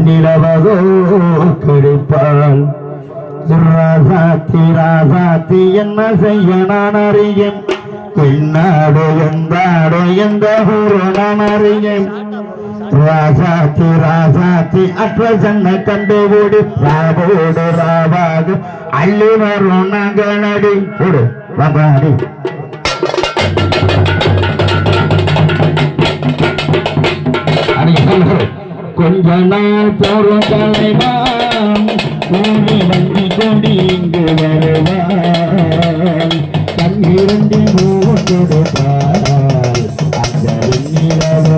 நிலவதோ கிடைப்பாள் ராசாத்தி ராசாத்தி என்ன செய்ய நான் அறியேன் பின்னாடு எந்த ஊரு நான் அறியேன் ராசாத்தி ராசாத்தி அற்ற சென்ன கண்டுபிடி ராவோடு ராவாக அள்ளி வரும் நகனடி போடு ராபாடி கொஞ்ச நாள் போரும் தலைவான் ஊழி வண்டி கொண்டு இங்கு வருவான் கண்ணிரண்டு மூட்டெடுப்பாள் அந்த நிலவ